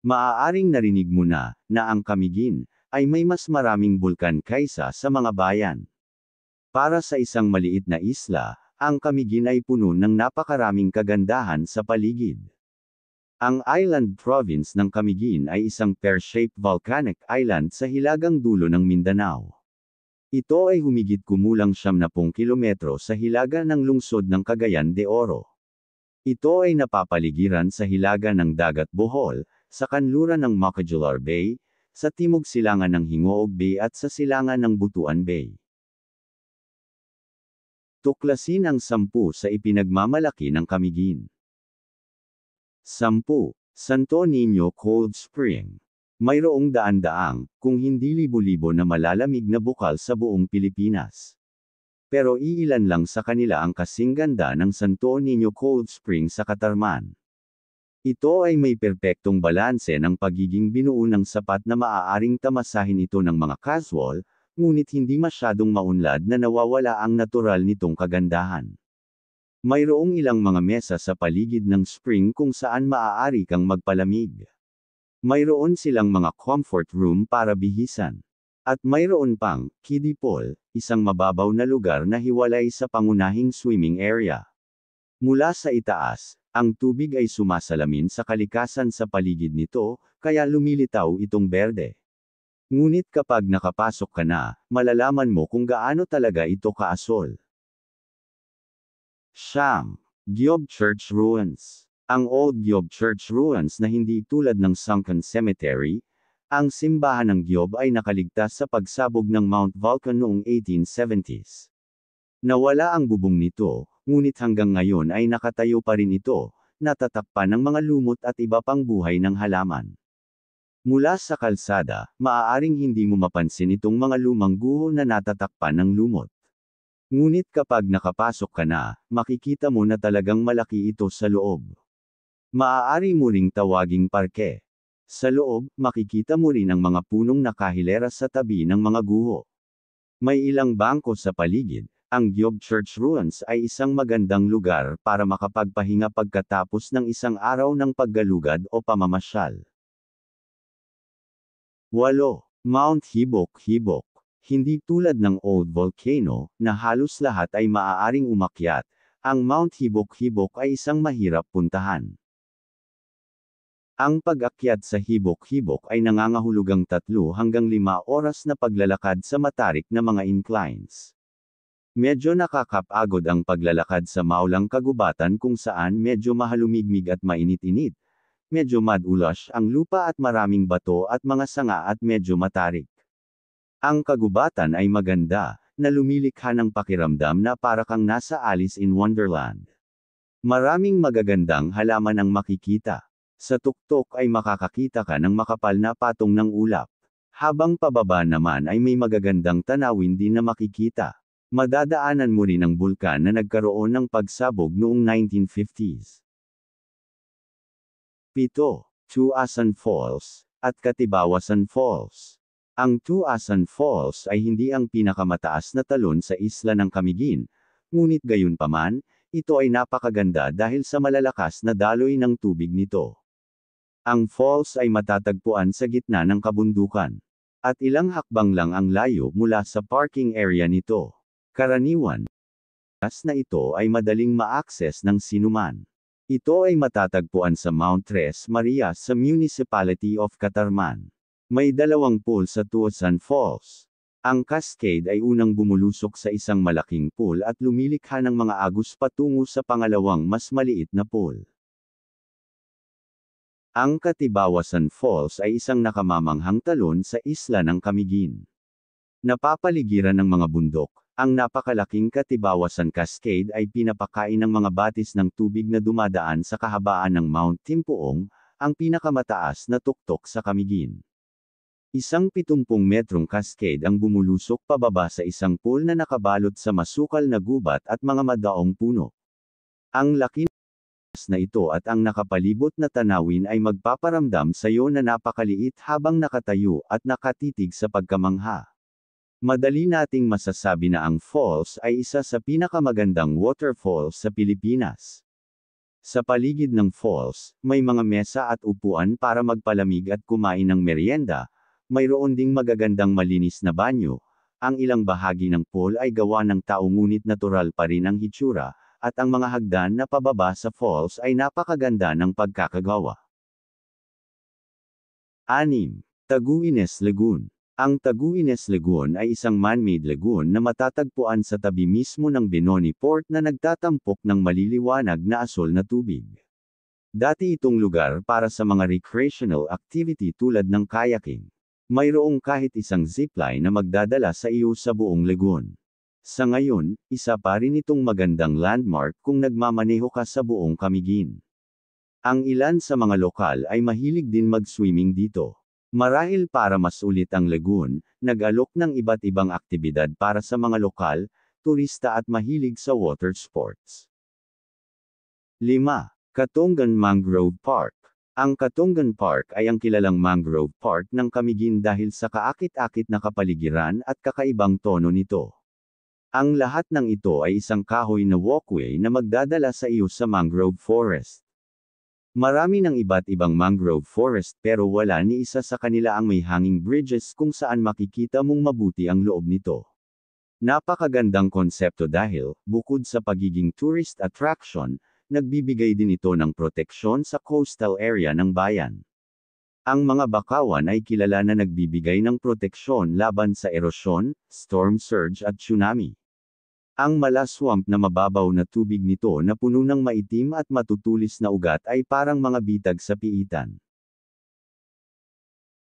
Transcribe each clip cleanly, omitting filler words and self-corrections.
Maaaring narinig mo na ang Camiguin ay may mas maraming bulkan kaysa sa mga bayan. Para sa isang maliit na isla, ang Camiguin ay puno ng napakaraming kagandahan sa paligid. Ang island province ng Camiguin ay isang pear-shaped volcanic island sa hilagang dulo ng Mindanao. Ito ay humigit kumulang 70 kilometro sa hilaga ng lungsod ng Cagayan de Oro. Ito ay napapaligiran sa hilaga ng Dagat Bohol, sa kanluran ng Macajular Bay, sa timog silangan ng Hingoog Bay at sa silangan ng Butuan Bay. Tuklasin ang 10 sa ipinagmamalaki ng Camiguin. 10. Santo Niño Cold Spring. Mayroong daan-daang, kung hindi libo-libo na malalamig na bukal sa buong Pilipinas. Pero iilan lang sa kanila ang kasing ganda ng Santo Niño Cold Spring sa Katarman. Ito ay may perpektong balanse ng pagiging binuo ng sapat na maaaring tamasahin ito ng mga casual, ngunit hindi masyadong maunlad na nawawala ang natural nitong kagandahan. Mayroong ilang mga mesa sa paligid ng spring kung saan maaari kang magpalamig. Mayroon silang mga comfort room para bihisan. At mayroon pang kiddie pool, isang mababaw na lugar na hiwalay sa pangunahing swimming area. Mula sa itaas, ang tubig ay sumasalamin sa kalikasan sa paligid nito, kaya lumilitaw itong berde. Ngunit kapag nakapasok ka na, malalaman mo kung gaano talaga ito kaasol. Siyam. Gyob Church Ruins. Ang Old Gyob Church Ruins na hindi tulad ng Sunken Cemetery, ang simbahan ng Gyob ay nakaligtas sa pagsabog ng Mount Vulcan noong 1870s. Nawala ang bubong nito, ngunit hanggang ngayon ay nakatayo pa rin ito, natatakpan ng mga lumot at iba pang buhay ng halaman. Mula sa kalsada, maaaring hindi mo mapansin itong mga lumang guho na natatakpan ng lumot. Ngunit kapag nakapasok ka na, makikita mo na talagang malaki ito sa loob. Maaari mo ring tawaging parke. Sa loob, makikita mo rin ang mga punong nakahilera sa tabi ng mga guho. May ilang bangko sa paligid. Ang Gyob Church Ruins ay isang magandang lugar para makapagpahinga pagkatapos ng isang araw ng paggalugad o pamamasyal. 8. Mount Hibok-Hibok. Hindi tulad ng Old Volcano, na halos lahat ay maaaring umakyat, ang Mount Hibok-Hibok ay isang mahirap puntahan. Ang pag-akyat sa Hibok-Hibok ay nangangahulugang 3 hanggang 5 oras na paglalakad sa matarik na mga inclines. Medyo nakakapagod ang paglalakad sa maulang kagubatan kung saan medyo mahalumigmig at mainit-init. Medyo mad-ulash ang lupa at maraming bato at mga sanga at medyo matarik. Ang kagubatan ay maganda, na lumilikha ng pakiramdam na para kang nasa Alice in Wonderland. Maraming magagandang halaman ang makikita. Sa tuktok ay makakakita ka ng makapal na patong ng ulap. Habang pababa naman ay may magagandang tanawin din na makikita. Madadaanan mo rin ang bulkan na nagkaroon ng pagsabog noong 1950s. 7. Tuasan Falls, at Katibawasan Falls. Ang Tuasan Falls ay hindi ang pinakamataas na talon sa isla ng Camiguin, ngunit gayunpaman, ito ay napakaganda dahil sa malalakas na daloy ng tubig nito. Ang falls ay matatagpuan sa gitna ng kabundukan. At ilang hakbang lang ang layo mula sa parking area nito. Karaniwan, na ito ay madaling ma-access ng sinuman. Ito ay matatagpuan sa Mount Tres Marias sa Municipality of Catarman. May 2 pool sa Tuasan Falls. Ang cascade ay unang bumulusok sa isang malaking pool at lumilikha ng mga agos patungo sa pangalawang mas maliit na pool. Ang Katibawasan Falls ay isang nakamamanghang talon sa isla ng Camiguin. Napapaligiran ng mga bundok. Ang napakalaking Katibawasan Cascade ay pinapakain ng mga batis ng tubig na dumadaan sa kahabaan ng Mount Timpuong, ang pinakamataas na tuktok sa Camiguin. Isang 70 metrong cascade ang bumulusok pababa sa isang pool na nakabalot sa masukal na gubat at mga madaong puno. Ang laki na ito at ang nakapalibot na tanawin ay magpaparamdam sa iyo na napakaliit habang nakatayo at nakatitig sa pagkamangha. Madali nating masasabi na ang falls ay isa sa pinakamagandang waterfalls sa Pilipinas. Sa paligid ng falls, may mga mesa at upuan para magpalamig at kumain ng merienda, mayroon ding magagandang malinis na banyo. Ang ilang bahagi ng pool ay gawa ng tao ngunit natural pa rin ang hitsura, at ang mga hagdan na pababa sa falls ay napakaganda ng pagkakagawa. 6. Taguines Lagoon. Ang Taguines Lagoon ay isang man-made lagoon na matatagpuan sa tabi mismo ng Benoni Port na nagtatampok ng maliliwanag na asul na tubig. Dati itong lugar para sa mga recreational activity tulad ng kayaking. Mayroong kahit isang zipline na magdadala sa iyo sa buong lagoon. Sa ngayon, isa pa rin itong magandang landmark kung nagmamaneho ka sa buong Camiguin. Ang ilan sa mga lokal ay mahilig din mag-swimming dito. Marahil para mas ulit ang lagoon, nag-alok ng iba't ibang aktibidad para sa mga lokal, turista at mahilig sa water sports. 5. Katongan Mangrove Park. Ang Katongan Park ay ang kilalang mangrove park ng Camiguin dahil sa kaakit-akit na kapaligiran at kakaibang tono nito. Ang lahat ng ito ay isang kahoy na walkway na magdadala sa iyo sa mangrove forest. Marami ng iba't ibang mangrove forest pero wala ni isa sa kanila ang may hanging bridges kung saan makikita mong mabuti ang loob nito. Napakagandang konsepto dahil, bukod sa pagiging tourist attraction, nagbibigay din ito ng proteksyon sa coastal area ng bayan. Ang mga bakawan ay kilala na nagbibigay ng proteksyon laban sa erosyon, storm surge at tsunami. Ang malaswamp na mababaw na tubig nito na puno ng maitim at matutulis na ugat ay parang mga bitag sa piitan.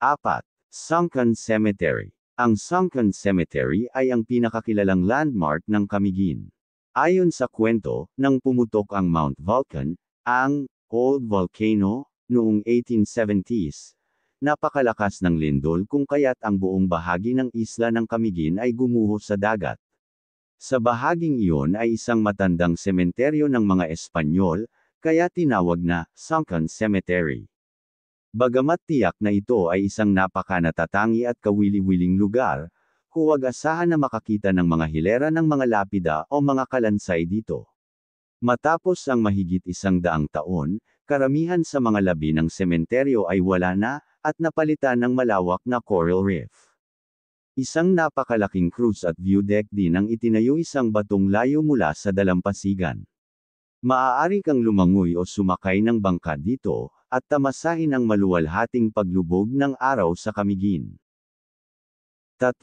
4. Sunken Cemetery. Ang Sunken Cemetery ay ang pinakakilalang landmark ng Camiguin. Ayon sa kwento, nang pumutok ang Mount Vulcan, ang Old Volcano, noong 1870s, napakalakas ng lindol kung kaya't ang buong bahagi ng isla ng Camiguin ay gumuho sa dagat. Sa bahaging iyon ay isang matandang sementeryo ng mga Espanyol, kaya tinawag na Sunken Cemetery. Bagamat tiyak na ito ay isang napakanatatangi at kawili-wiling lugar, huwag asahan na makakita ng mga hilera ng mga lapida o mga kalansay dito. Matapos ang mahigit 100 taon, karamihan sa mga labi ng sementeryo ay wala na, at napalitan ng malawak na coral reef. Isang napakalaking cruise at view deck din ang itinayo isang batong layo mula sa dalampasigan. Maaari kang lumangoy o sumakay ng bangka dito, at tamasahin ang maluwalhating paglubog ng araw sa Camiguin. 3.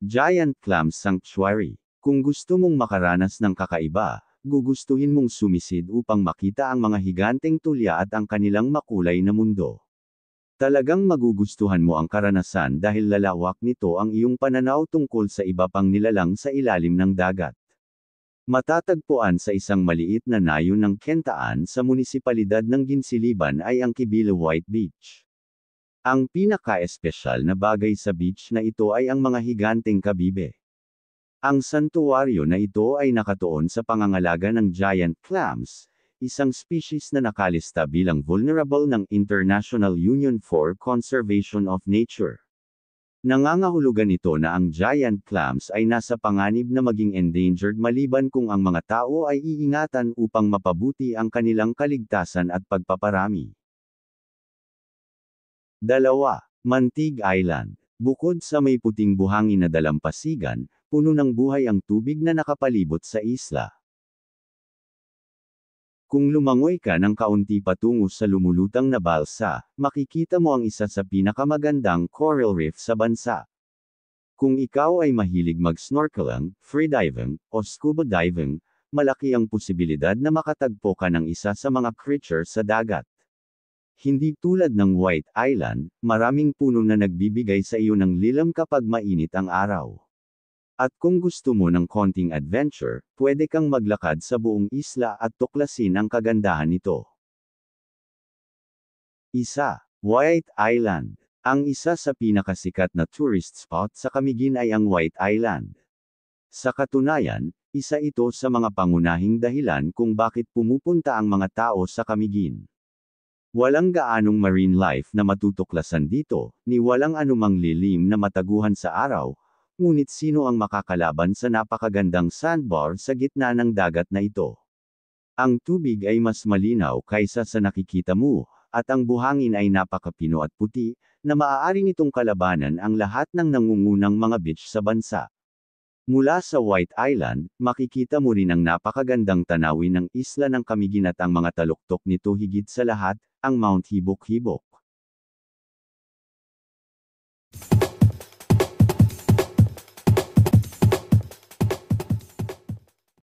Giant Clam Sanctuary. Kung gusto mong makaranas ng kakaiba, gugustuhin mong sumisid upang makita ang mga higanteng tulya at ang kanilang makulay na mundo. Talagang magugustuhan mo ang karanasan dahil lalawak nito ang iyong pananaw tungkol sa iba pang nilalang sa ilalim ng dagat. Matatagpuan sa isang maliit na nayon ng Kentaan sa munisipalidad ng Ginsiliban ay ang Kibila White Beach. Ang pinaka-espesyal na bagay sa beach na ito ay ang mga higanteng kabibe. Ang santuwaryo na ito ay nakatuon sa pangangalaga ng giant clams, isang species na nakalista bilang vulnerable ng International Union for Conservation of Nature. Nangangahulugan ito na ang giant clams ay nasa panganib na maging endangered maliban kung ang mga tao ay iingatan upang mapabuti ang kanilang kaligtasan at pagpaparami. 2. Mantig Island. Bukod sa may puting buhangin na dalampasigan, puno ng buhay ang tubig na nakapalibot sa isla. Kung lumangoy ka ng kaunti patungo sa lumulutang na balsa, makikita mo ang isa sa pinakamagandang coral reef sa bansa. Kung ikaw ay mahilig mag-snorkeling, freediving, o scuba diving, malaki ang posibilidad na makatagpo ka ng isa sa mga creature sa dagat. Hindi tulad ng White Island, maraming puno na nagbibigay sa iyo ng lilam kapag mainit ang araw. At kung gusto mo ng konting adventure, pwede kang maglakad sa buong isla at tuklasin ang kagandahan nito. 1. White Island. Ang isa sa pinakasikat na tourist spot sa Camiguin ay ang White Island. Sa katunayan, isa ito sa mga pangunahing dahilan kung bakit pumupunta ang mga tao sa Camiguin. Walang gaanong marine life na matutuklasan dito, ni walang anumang lilim na mataguhan sa araw, ngunit sino ang makakalaban sa napakagandang sandbar sa gitna ng dagat na ito? Ang tubig ay mas malinaw kaysa sa nakikita mo, at ang buhangin ay napakapino at puti, na maaari nitong kalabanan ang lahat ng nangungunang mga beach sa bansa. Mula sa White Island, makikita mo rin ang napakagandang tanawin ng isla ng Camiguin at ang mga taluktok nito higit sa lahat, ang Mount Hibok-Hibok.